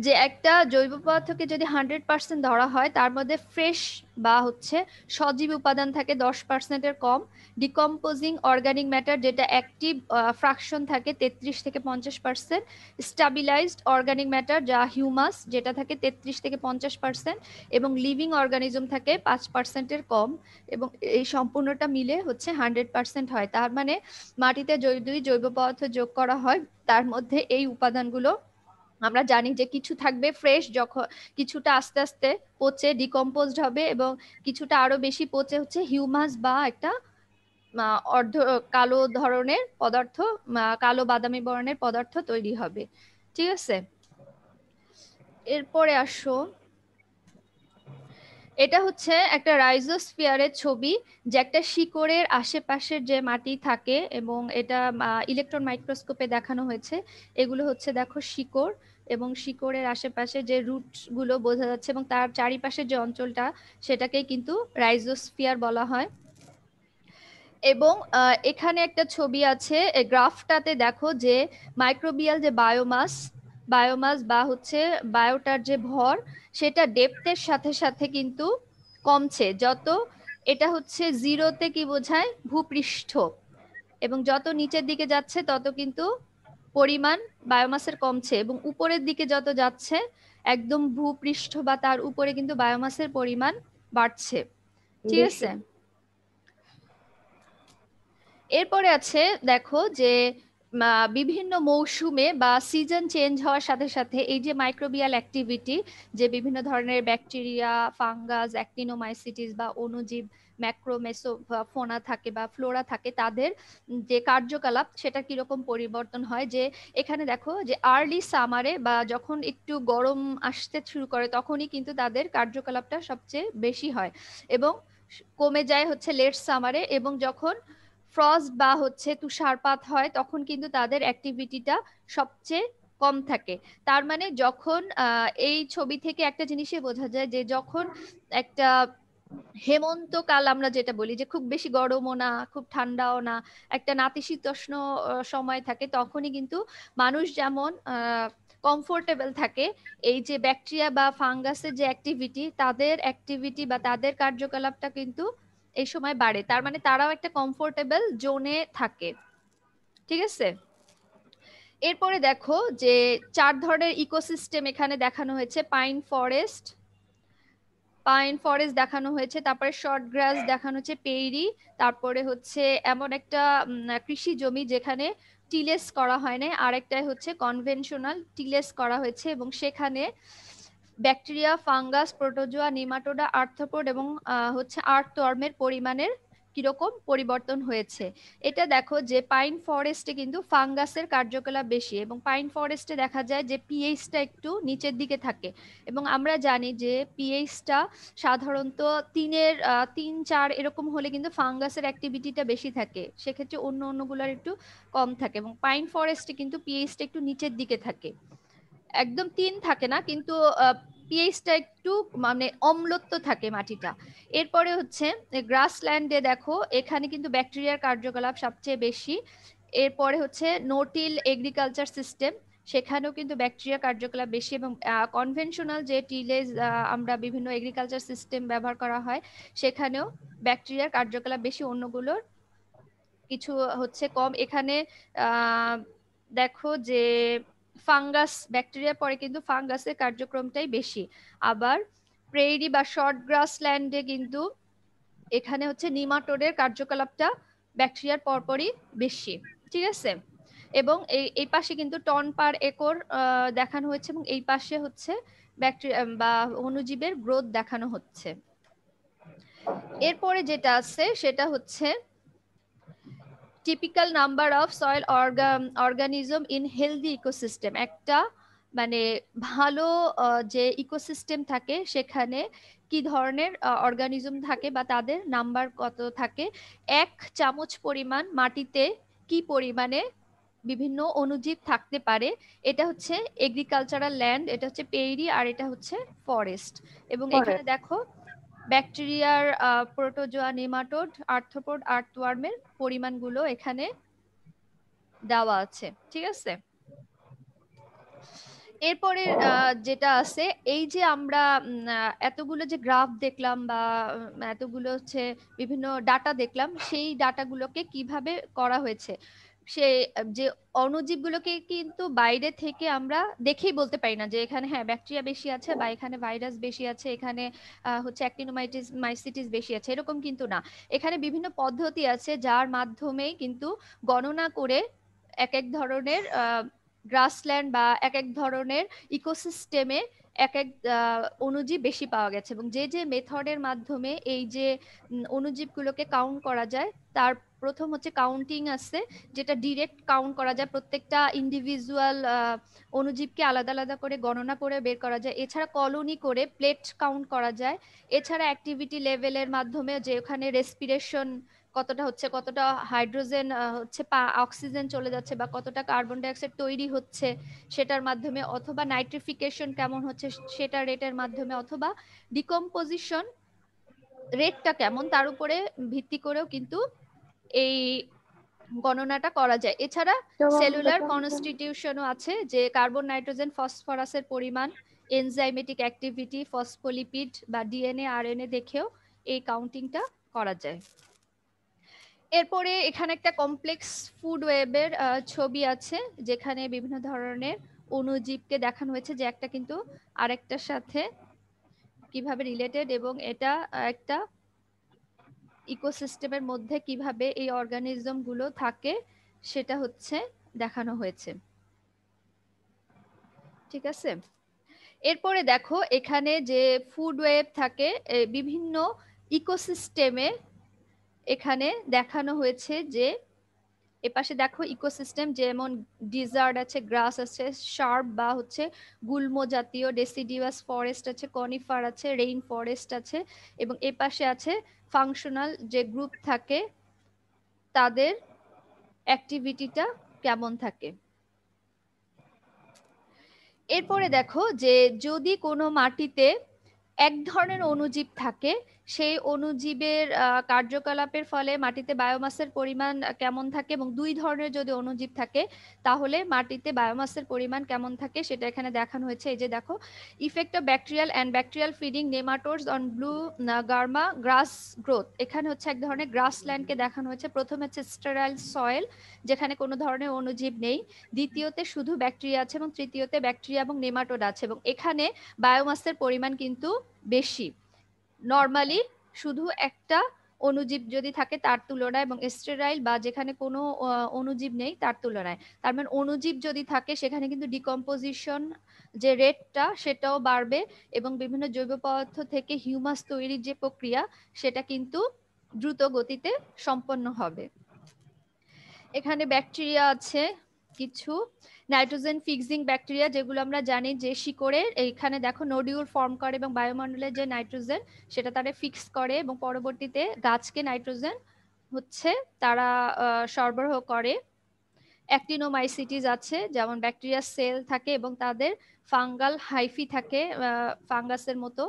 যে একটা জৈব পদার্থকে যদি 100% ধরা হয়, তার মধ্যে ফ্রেশ বা হচ্ছে সজীব উপাদান থাকে 10%-এর কম, ডিকম্পোজিং অর্গানিক ম্যাটার যেটা অ্যাক্টিভ ফ্র্যাকশন থাকে 33 থেকে 50%, স্টাবিলাইজড অর্গানিক ম্যাটার যা হিউমাস যেটা থাকে 33 থেকে 50%, এবং লিভিং অর্গানিজম থাকে 5%-এর কম। এবং এই সম্পূর্ণটা মিলে হচ্ছে 100% হয়। তার মানে মাটিতে যদি জৈব পদার্থ যোগ করা হয়, তার মধ্যে এই উপাদানগুলো আমরা জানি যে কিছু থাকবে ফ্রেশ, যখন কিছুটা আস্তে আস্তে পচে ডিকম্পোজড হবে, এবং কিছুটা আরো বেশি পচে হচ্ছে হিউমাস বা একটা অর্ধ কালো ধরনের পদার্থ, কালো বাদামি বর্ণের পদার্থ তৈরি হবে। ঠিক আছে, এরপরে আসো, এটা হচ্ছে একটা রাইজোস্ফিয়ারের ছবি, যে একটা শিকড়ের আশেপাশের যে মাটি থাকে, এবং এটা ইলেকট্রন মাইক্রোস্কোপে দেখানো হয়েছে। এগুলো হচ্ছে দেখো শিকড়, এবং শিকড়ের আশেপাশে যে রুট গুলো বোঝা যাচ্ছে, এবং তার চারিপাশের যে অঞ্চলটা, সেটাকেই কিন্তু রাইজোস্ফিয়ার বলা হয়। এবং এখানে একটা ছবি আছে, গ্রাফটাতে দেখো যে মাইক্রোবিয়াল যে বায়োমাস বা হচ্ছে বায়োটার যে ভর, সেটা ডেপথের সাথে সাথে কিন্তু কমছে। যত এটা হচ্ছে জিরোতে কি বোঝায়, ভূপৃষ্ঠ, এবং যত নিচের দিকে যাচ্ছে তত কিন্তু পরিমাণ বায়োমাসের কমছে, এবং উপরের দিকে যত যাচ্ছে একদম ভূপৃষ্ঠ বা তার উপরে কিন্তু বায়োমাসের পরিমাণ বাড়ছে। ঠিক আছে, এরপরে আছে দেখো যে বিভিন্ন মৌসুমে বা সিজন চেঞ্জ হওয়ার সাথে সাথে এই যে মাইক্রোবিয়াল অ্যাক্টিভিটি, যে বিভিন্ন ধরনের ব্যাকটেরিয়া, ফাঙ্গাস, অ্যাক্টিনোমাইসিটিস বা অণুজীব, ম্যাক্রোমেসোফোনা থাকে বা ফ্লোরা থাকে, তাদের যে কার্যকলাপ সেটা কিরকম পরিবর্তন হয়। যে এখানে দেখো যে আর্লি সামারে বা যখন একটু গরম আসতে শুরু করে, তখনই কিন্তু তাদের কার্যকলাপটা সবচেয়ে বেশি হয়, এবং কমে যায় হচ্ছে লেট সামারে। এবং যখন ফ্রস্ট বা হচ্ছে তুষারপাত হয়, তখন কিন্তু তাদের অ্যাক্টিভিটিটা সবচেয়ে কম থাকে। তার মানে যখন এই ছবি থেকে একটা জিনিসই বোঝা যায় যে যখন একটা হেমন্তকাল আমরা যেটা বলি, যে খুব বেশি গরমও না খুব ঠান্ডাও না, একটা নাতিশীতোষ্ণ সময় থাকে, তখনই কিন্তু মানুষ যেমন কমফোর্টেবল থাকে, এই যে ব্যাকটেরিয়া বা ফাঙ্গাসের যে অ্যাক্টিভিটি, তাদের অ্যাক্টিভিটি বা তাদের কার্যকলাপটা কিন্তু এই সময় বাড়ে। তার মানে তারাও একটা কমফোর্টেবল জোনে থাকে। ঠিক আছে, এরপরে দেখো যে 4 ধরনের ইকোসিস্টেম এখানে দেখানো হয়েছে। পাইন ফরেস্ট দেখানো হয়েছে, তারপরে শর্ট গ্রাস দেখানো হচ্ছে, পেইরি, তারপরে হচ্ছে এমন একটা কৃষি জমি যেখানে টিলেস করা হয় না, আরেকটাই হচ্ছে কনভেনশনাল টিলেস করা হয়েছে, এবং সেখানে ব্যাকটেরিয়া, ফাঙ্গাস, প্রোটোজোয়া, নিমাটোডা, আর্থ্রোপোড এবং হচ্ছে আর্থওয়ার্মের পরিমাণের কিরকম পরিবর্তন হয়েছে। এটা দেখো যে পাইন ফরেস্টে কিন্তু ফাঙ্গাসের কার্যকলাপ বেশি, এবং পাইন ফরেস্টে দেখা যায় যে পিএইচটা একটু নিচের দিকে থাকে, এবং আমরা জানি যে পিএইচটা সাধারণত 3-4 এরকম হলে কিন্তু ফাঙ্গাসের অ্যাক্টিভিটিটা বেশি থাকে, সেক্ষেত্রে অন্য অন্যগুলোর একটু কম থাকে, এবং পাইন ফরেস্টে কিন্তু পিএইচটা একটু নিচের দিকে থাকে, একদম 3 থাকে না, কিন্তু পিএইচটা একটু মানে অম্লত্ব থাকে মাটিটা। এরপরে হচ্ছে গ্রাসল্যান্ডে দেখো এখানে কিন্তু ব্যাকটেরিয়ার কার্যকলাপ সবচেয়ে বেশি। এরপরে হচ্ছে নোটিল এগ্রিকালচার সিস্টেম, সেখানেও কিন্তু ব্যাকটেরিয়া কার্যকলাপ বেশি, এবং কনভেনশনাল যে টিলেজ আমরা বিভিন্ন এগ্রিকালচার সিস্টেম ব্যবহার করা হয় সেখানেও ব্যাকটেরিয়ার কার্যকলাপ বেশি, অন্যগুলোর কিছু হচ্ছে কম। এখানে দেখো যে ফাঙ্গাস, ব্যাকটেরিয়ার পরে কিন্তু ফাঙ্গাসের কার্যক্রমটাই বেশি। আবার প্রেইরি বা শর্ট গ্রাস ল্যান্ডে কিন্তু এখানে হচ্ছে নিমাটোডের কার্যকলাপটা ব্যাকটেরিয়ার পরপরই বেশি, ঠিক আছে। এবং এই পাশে কিন্তু টন পার একর দেখানো হয়েছে, এবং এই পাশে হচ্ছে ব্যাকটেরিয়া বা অণুজীবের গ্রোথ দেখানো হচ্ছে। এরপরে যেটা আছে সেটা হচ্ছে typical number of soil organism in healthy ecosystem. একটা মানে ভালো যে ইকোসিস্টেম থাকে সেখানে কি ধরনের অর্গানিজম থাকে বা তাদের নাম্বার কত থাকে। 1 চামচ পরিমাণ মাটিতে কি পরিমাণে বিভিন্ন অণুজীব থাকতে পারে, এটা হচ্ছে এগ্রিকালচারাল ল্যান্ড, এটা হচ্ছে পেইরি, আর এটা হচ্ছে ফরেস্ট। এবং এখানে দেখো ব্যাকটেরিয়ার, প্রোটোজোয়া, নেমাটোড, আর্থ্রোপোড, আর্থওয়ার্মের পরিমাণগুলো এখানে দেওয়া আছে, ঠিক আছে। এরপরে যেটা আছে, এই যে আমরা এতগুলো যে গ্রাফ দেখলাম বা এতগুলো হচ্ছে বিভিন্ন ডাটা দেখলাম, সেই ডাটাগুলোকে কিভাবে করা হয়েছে, সে যে অণুজীবগুলোকে কিন্তু বাইরে থেকে আমরা দেখেই বলতে পারি না যে এখানে হ্যাঁ ব্যাকটেরিয়া বেশি আছে বা এখানে ভাইরাস বেশি আছে, এখানে হচ্ছে অ্যাক্টিনোমাইটিস মাইসিটিস বেশি আছে, এরকম কিন্তু না। এখানে বিভিন্ন পদ্ধতি আছে যার মাধ্যমেই কিন্তু গণনা করে এক এক ধরনের গ্রাসল্যান্ড বা এক এক ধরনের ইকোসিস্টেমে এক এক অণুজীব বেশি পাওয়া গেছে, এবং যে যে মেথডের মাধ্যমে এই যে অণুজীবগুলোকে কাউন্ট করা যায়, তার প্রথম হচ্ছে কাউন্টিং আছে, যেটা ডিরেক্ট কাউন্ট করা যায়, প্রত্যেকটা ইন্ডিভিজুয়াল অণুজীবকে আলাদা আলাদা করে গণনা করে বের করা যায়। এছাড়া কলোনি করে প্লেট কাউন্ট করা যায়। এছাড়া অ্যাক্টিভিটি লেভেলের মাধ্যমে যে ওখানে রেসপিরেশন কতটা হচ্ছে, কতটা হাইড্রোজেন হচ্ছে অক্সিজেন চলে যাচ্ছে, বা কতটা কার্বন ডাইঅক্সাইড তৈরি হচ্ছে সেটার মাধ্যমে, অথবা নাইট্রিফিকেশন কেমন হচ্ছে সেটা রেটের মাধ্যমে, অথবা ডিকম্পোজিশন রেটটা কেমন তার উপরে ভিত্তি করেও কিন্তু এই গণনাটা করা যায়। এছাড়া সেলুলার কনস্টিটিউশনও আছে, যে কার্বন, নাইট্রোজেন, ফসফরাসের পরিমাণ, এনজাইমেটিক অ্যাক্টিভিটি, ফসফোলিপিড বা ডিএনএ আরএনএ দেখেও এই কাউন্টিংটা করা যায়। এরপরে এখানে একটা কমপ্লেক্স ফুড ওয়েবের ছবি আছে, যেখানে বিভিন্ন ধরনের অণুজীবকে দেখানো হয়েছে যে একটা কিন্তু আরেকটার সাথে কিভাবে রিলেটেড, এবং এটা একটা ইকোসিস্টেমের মধ্যে কিভাবে এই অর্গানিজম গুলো থাকে সেটা হচ্ছে দেখানো হয়েছে, ঠিক আছে। এরপরে দেখো এখানে যে ফুড ওয়েব থাকে বিভিন্ন ইকোসিস্টেমে এখানে দেখানো হয়েছে, যে এপাশে দেখো ইকোসিস্টেম যেমন ডিজার্ট আছে, গ্রাস আছে, শার্প বা হচ্ছে গুল্ম জাতীয়, ডেসিডিয়াস ফরেস্ট আছে, কনিফার আছে, রেইন ফরেস্ট আছে, এবং এপাশে আছে ফাংশনাল যে গ্রুপ থাকে তাদের অ্যাক্টিভিটিটা কেমন থাকে। এরপরে দেখো যে যদি কোনো মাটিতে এক ধরনের অণুজীব থাকে সেই অণুজীবের কার্যকলাপের ফলে মাটিতে বায়োমাসের পরিমাণ কেমন থাকে, এবং দুই ধরনের যদি অণুজীব থাকে তাহলে মাটিতে বায়োমাসের পরিমাণ কেমন থাকে সেটা এখানে দেখানো হয়েছে। এই যে দেখো, effect of bacterial and bacterial feeding nematodes on blue grama grass growth. এখানে হচ্ছে এক ধরনের গ্রাসল্যান্ডকে দেখানো হয়েছে। প্রথমে হচ্ছে স্টেরাইল সয়েল, যেখানে কোনো ধরনের অণুজীব নেই, দ্বিতীয়তে শুধু ব্যাকটেরিয়া আছে, এবং তৃতীয়তে ব্যাকটেরিয়া এবং নেমাটোড আছে, এবং এখানে বায়োমাসের পরিমাণ কিন্তু বেশি। নর্মালি শুধু একটা অণুজীব যদি থাকে তার তুলনায়, এবং স্টেরাইল বা যেখানে কোনো অণুজীব নেই তার তুলনায়, তার মানে অণুজীব যদি থাকে সেখানে কিন্তু ডিকম্পোজিশন যে রেটটা সেটাও বাড়বে, এবং বিভিন্ন জৈব পদার্থ থেকে হিউমাস তৈরির যে প্রক্রিয়া সেটা কিন্তু দ্রুত গতিতে সম্পন্ন হবে। এখানে ব্যাকটেরিয়া আছে কিছু, নাইট্রোজেন ফিক্সিং ব্যাকটেরিয়া, যেগুলো আমরা জানি যে শিকড়ের এইখানে দেখো নোডিউল ফর্ম করে এবং বায়ুমণ্ডলের যে নাইট্রোজেন সেটা তারা ফিক্স করে, এবং পরবর্তীতে গাছকে নাইট্রোজেন হচ্ছে তারা সরবরাহ করে। অ্যাক্টিনোমাইসিটিস আছে, যেমন ব্যাকটেরিয়া সেল থাকে এবং তাদের ফাঙ্গাল হাইফি থাকে, ফাঙ্গাসের মতো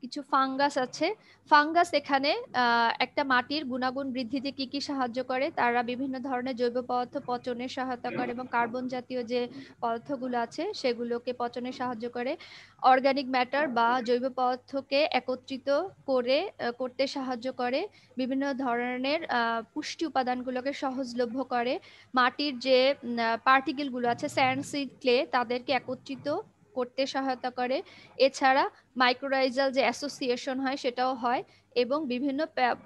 কিছু ফাঙ্গাস আছে। ফাঙ্গাস এখানে একটা মাটির গুণাগুণ বৃদ্ধিতে কি কি সাহায্য করে, তারা বিভিন্ন ধরনের জৈব পদার্থ পচনে সহায়তা করে এবং কার্বন জাতীয় যে পদার্থগুলো আছে সেগুলোকে পচনে সাহায্য করে। অর্গানিক ম্যাটার বা জৈব পদার্থকে একত্রিত করতে সাহায্য করে। বিভিন্ন ধরনের পুষ্টি উপাদানগুলোকে সহজলভ্য করে। মাটির যে পার্টিকেলগুলো আছে স্যান্ড সিড ক্লে তাদেরকে একত্রিত করতে সহায়তা করে। এছাড়া মাইক্রোরাইজাল যে অ্যাসোসিয়েশন হয় সেটাও হয়, এবং বিভিন্ন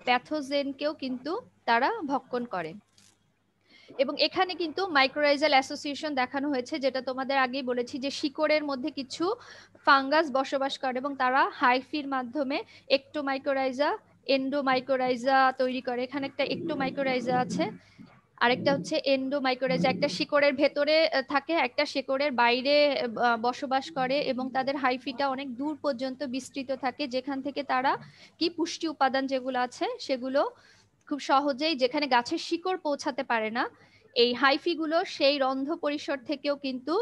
প্যাথোজেনকেও কিন্তু তারা ভক্ষণ করে। এবং এখানে কিন্তু মাইক্রোরাইজাল অ্যাসোসিয়েশন দেখানো হয়েছে, যেটা তোমাদের আগেই বলেছি যে শিকড়ের মধ্যে কিছু ফাঙ্গাস বসবাস করে এবং তারা হাইফির মাধ্যমে একটোমাইক্রোরাইজা এন্ডোমাইক্রোরাইজা তৈরি করে। এখানে একটা একটোমাইক্রোরাইজা আছে, আরেকটা হচ্ছে এন্ডোমাইক্রোরাইজা। একটা শিকড়ের ভেতরে থাকে, একটা শিকড়ের বাইরে বসবাস করে, এবং তাদের হাইফিটা অনেক দূর পর্যন্ত বিস্তৃত থাকে, যেখান থেকে তারা কি পুষ্টি উপাদান যেগুলো আছে সেগুলো খুব সহজেই, যেখানে গাছের শিকড় পৌঁছাতে পারে না, এই হাইফিগুলো সেই রন্ধ্র পরিসর থেকেও কিন্তু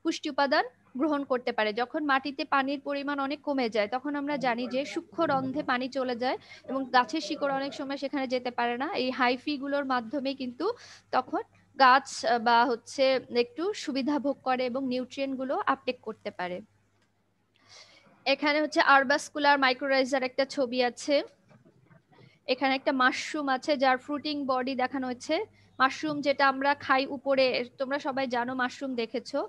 পুষ্টি উপাদান গ্রহণ করতে পারে। যখন মাটিতে পানির পরিমাণ অনেক কমে যায় তখন আমরা জানি যে সূক্ষ্ম রন্ধ্রে পানি চলে যায় এবং গাছের শিকড় অনেক সময় সেখানে যেতে পারে না। এই হাইফিগুলোর মাধ্যমে কিন্তু তখন গাছ বা হচ্ছে একটু সুবিধা ভোগ করে এবং নিউট্রিয়েন্ট গুলো আপটেক করতে পারে। এখানে হচ্ছে আরবাসকুলার মাইক্রোরাইজার একটা ছবি আছে। এখানে একটা মাশরুম আছে যার ফ্রুটিং বডি দেখানো হচ্ছে। মাশরুম যেটা আমরা খাই উপরে, তোমরা সবাই জানো মাশরুম দেখেছো,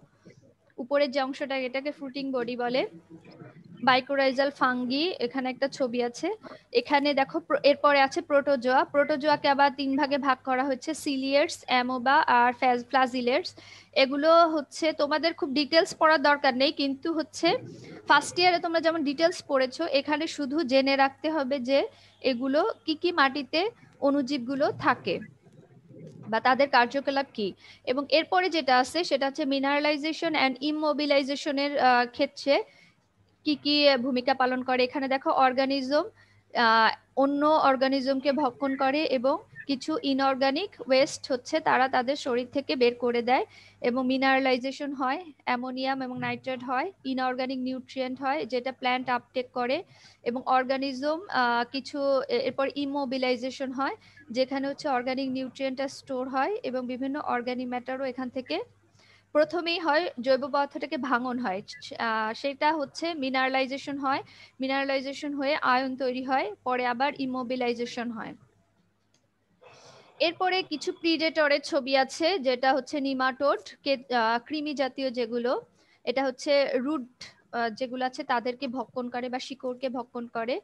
উপরের যে অংশটা এটাকে ফ্রুটিং বডি বলে। মাইক্রোরাইজাল ফাঙ্গি এখানে একটা ছবি আছে। এখানে দেখো এরপরে আছে প্রোটোজোয়া। প্রোটোজোয়াকে আবার তিন ভাগে ভাগ করা হচ্ছে, সিলিয়ার্স, অ্যামোবা আর ফ্লাজিলেটস। এগুলো হচ্ছে তোমাদের খুব ডিটেলস পড়ার দরকার নেই, কিন্তু হচ্ছে ফার্স্ট ইয়ারে তোমরা যেমন ডিটেলস পড়েছো এখানে শুধু জেনে রাখতে হবে যে এগুলো কি কি মাটিতে অণুজীবগুলো থাকে বা তাদের কার্যকলাপ কি। এবং এরপরে যেটা আছে সেটা হচ্ছে মিনারেলাইজেশন অ্যান্ড ইমমোবিলাইজেশনের ক্ষেত্রে কি কি ভূমিকা পালন করে। এখানে দেখো অর্গানিজম অন্য অর্গানিজমকে ভক্ষণ করে এবং কিছু ইনঅর্গানিক ওয়েস্ট হচ্ছে তারা তাদের শরীর থেকে বের করে দেয়, এবং মিনারেলাইজেশন হয়, অ্যামোনিয়াম এবং নাইট্রেট হয়, ইনঅর্গানিক নিউট্রিয়েন্ট হয় যেটা প্ল্যান্ট আপটেক করে, এবং অর্গানিজম কিছু এরপর ইমোবিলাইজেশন হয় যেখানে হচ্ছে অর্গানিক নিউট্রিয়েন্টটা স্টোর হয় এবং বিভিন্ন অর্গানিক ম্যাটারও এখান থেকে প্রথমেই হয়, জৈব পদার্থটাকে ভাঙন হয়, সেটা হচ্ছে মিনারেলাইজেশন হয়, মিনারেলাইজেশন হয়ে আয়ন তৈরি হয়, পরে আবার ইমোবিলাইজেশন হয়। এরপরে কিছু প্রিডেটরের ছবি আছে যেটা হচ্ছে নিমাটোড, কৃমি জাতীয় যেগুলো, এটা হচ্ছে রুট যেগুলো আছে তাদেরকে ভক্ষণ করে বা শিকড়কে ভক্ষণ করে।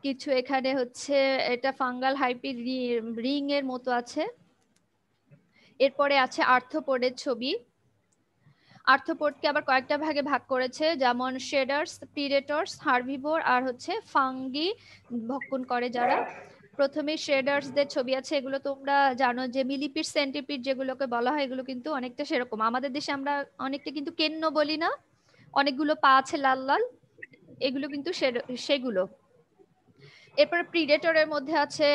কিছু এখানে হচ্ছে এটা ফাঙ্গাল হাইপি রিং এর মতো আছে। এরপরে আছে আর্থ্রোপোডের ছবি। আর্থ্রোপোডকে আবার কয়েকটা ভাগে ভাগ করেছে, যেমন শেডার্স, প্রিডেটরস, হার্বিভোর আর হচ্ছে ফাঙ্গি ভক্ষণ করে যারা। প্রথমে শেডার্সদের ছবি আছে, এগুলো তোমরা জানো যে মিলিপিড সেন্টিপিড যেগুলোকে বলা হয় এগুলো কিন্তু অনেকটা সেরকম। আমাদের দেশে আমরা অনেকটা কিন্তু কেন্ন বলি না, অনেকগুলো পা আছে লাল লাল, এগুলো কিন্তু সেগুলো। এরপরে প্রিডেটরের মধ্যে আছে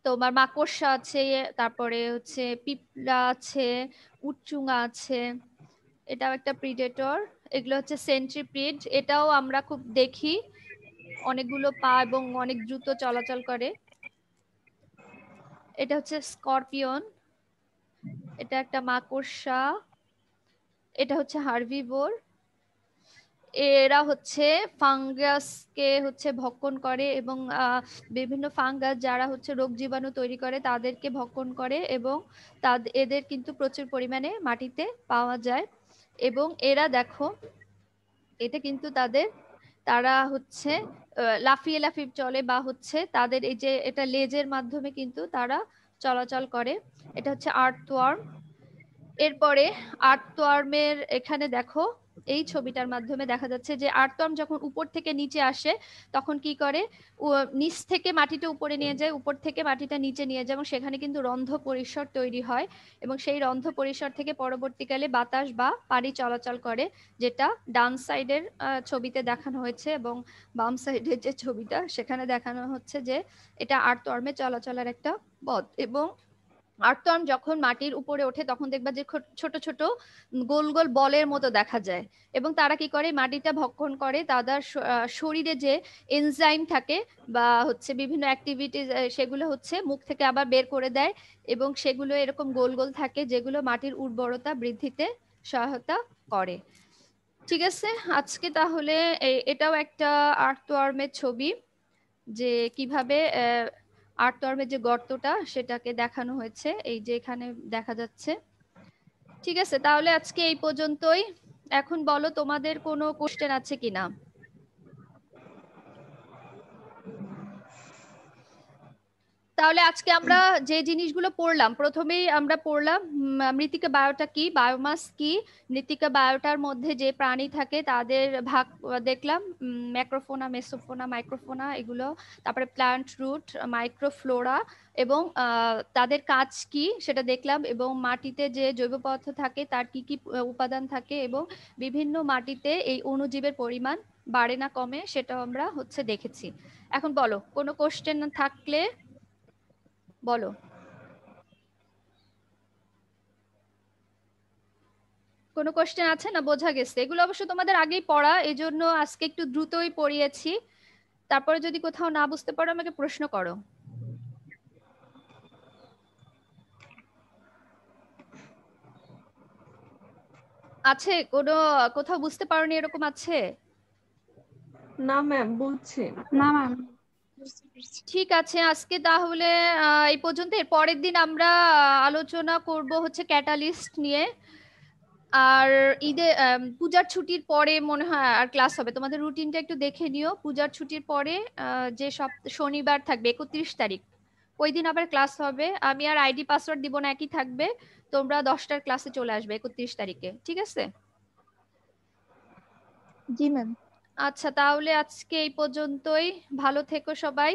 তোমার মাকড়সা আছে, তারপরে হচ্ছে পিঁপড়া আছে, উটচুঙা আছে, এটাও একটা প্রিডেটর। এগুলো হচ্ছে সেন্ট্রিপিড, এটাও আমরা খুব দেখি। অনেকগুলো পা এবং অনেক দ্রুত চলাচল করে। এটা হচ্ছে স্করপিয়ন, এটা একটা মাকড়সা, এটা হচ্ছে হার্বিভোর। এরা হচ্ছে ফাঙ্গাসকে হচ্ছে ভক্ষণ করে এবং বিভিন্ন ফাঙ্গাস যারা হচ্ছে রোগ জীবাণু তৈরি করে তাদেরকে ভক্ষণ করে, এবং এদের কিন্তু প্রচুর পরিমাণে মাটিতে পাওয়া যায়। এবং এরা দেখো, এটা কিন্তু তারা হচ্ছে লাফিয়ে লাফিয়ে চলে, বা হচ্ছে তাদের এই যে এটা লেজের মাধ্যমে কিন্তু তারা চলাচল করে। এটা হচ্ছে আর্থওয়ার্ম। এরপরে আর্থওয়ার্মের এখানে দেখো, এই ছবিটার মাধ্যমে দেখা যাচ্ছে যে আর্থওয়ার্ম যখন উপর থেকে নিচে আসে তখন কি করে, নিচ থেকে মাটিটা উপরে নিয়ে যায়, উপর থেকে মাটিটা নিচে নিয়ে যায়, এবং সেখানে কিন্তু রন্ধ্র পরিসর তৈরি হয়, এবং সেই রন্ধ্র পরিসর থেকে পরবর্তীকালে বাতাস বা পানি চলাচল করে, যেটা ডান সাইডের ছবিতে দেখানো হয়েছে, এবং বাম সাইডের যে ছবিটা সেখানে দেখানো হচ্ছে যে এটা আর্থওয়ার্মে চলাচলের একটা পথ। এবং আর্থওয়ার্ম যখন মাটির উপরে ওঠে তখন দেখবা যে ছোট ছোট গোল গোল বলের মতো দেখা যায়, এবং তারা কি করে, মাটিটা ভক্ষণ করে, তাদের শরীরে যে এনজাইম থাকে বা হচ্ছে বিভিন্ন অ্যাক্টিভিটি, সেগুলো হচ্ছে মুখ থেকে আবার বের করে দেয়, এবং সেগুলো এরকম গোল গোল থাকে যেগুলো মাটির উর্বরতা বৃদ্ধিতে সহায়তা করে। ঠিক আছে, আজকে তাহলে এটাও একটা আর্থওয়ার্মের ছবি, যে কিভাবে আর্থওয়ার্মের যে গর্তটা সেটাকে দেখানো হয়েছে, এই যে এখানে দেখা যাচ্ছে। ঠিক আছে, তাহলে আজকে এই পর্যন্তই। এখন বলো তোমাদের কোনো কোশ্চেন আছে কিনা। তাহলে আজকে আমরা যে জিনিসগুলো পড়লাম, প্রথমেই আমরা পড়লাম মৃত্তিকা বায়োটা কি, বায়োমাস কি, মৃত্তিকা বায়োটার মধ্যে যে প্রাণী থাকে তাদের ভাগ দেখলাম, ম্যাক্রোফোনা, মেসোফোনা, মাইক্রোফোনা এগুলো, তারপরে প্ল্যান্ট রুট, মাইক্রোফ্লোরা, এবং তাদের কাজ কি সেটা দেখলাম, এবং মাটিতে যে জৈব পদার্থ থাকে তার কি কি উপাদান থাকে, এবং বিভিন্ন মাটিতে এই অণুজীবের পরিমাণ বাড়ে না কমে সেটাও আমরা হচ্ছে দেখেছি। এখন বলো কোনো কোশ্চেন থাকলে বলো। কোনো কোশ্চেন আছে না, বোঝা গেছে? এগুলো অবশ্য তোমাদের আগেই পড়া, এই জন্য আজকে একটু দ্রুতই পড়িয়েছি। তারপরে যদি কোথাও না বুঝতে পারো আমাকে প্রশ্ন করো। আছে কোনো, কোথাও বুঝতে পারোনি এরকম আছে? না ম্যাম, বুঝছি। না ম্যাম। ঠিক আছে, আজকে তাহলে এই পর্যন্ত। এর পরের দিন আমরা আলোচনা করব হচ্ছে ক্যাটালিস্ট নিয়ে। আর ঈদে পূজার ছুটির পরে মনে হয় আর ক্লাস হবে, তোমাদের রুটিনটা একটু দেখে নিও। পূজার ছুটির পরে যে শনিবার থাকবে 31 তারিখ, ওই দিন আবার ক্লাস হবে। আমি আর আইডি পাসওয়ার্ড দিব না, একই থাকবে। তোমরা 10টার ক্লাসে চলে আসবে 31 তারিখে, ঠিক আছে? জি ম্যাম। আচ্ছা, তাহলে আজকে এই পর্যন্তই। ভালো থেকো সবাই।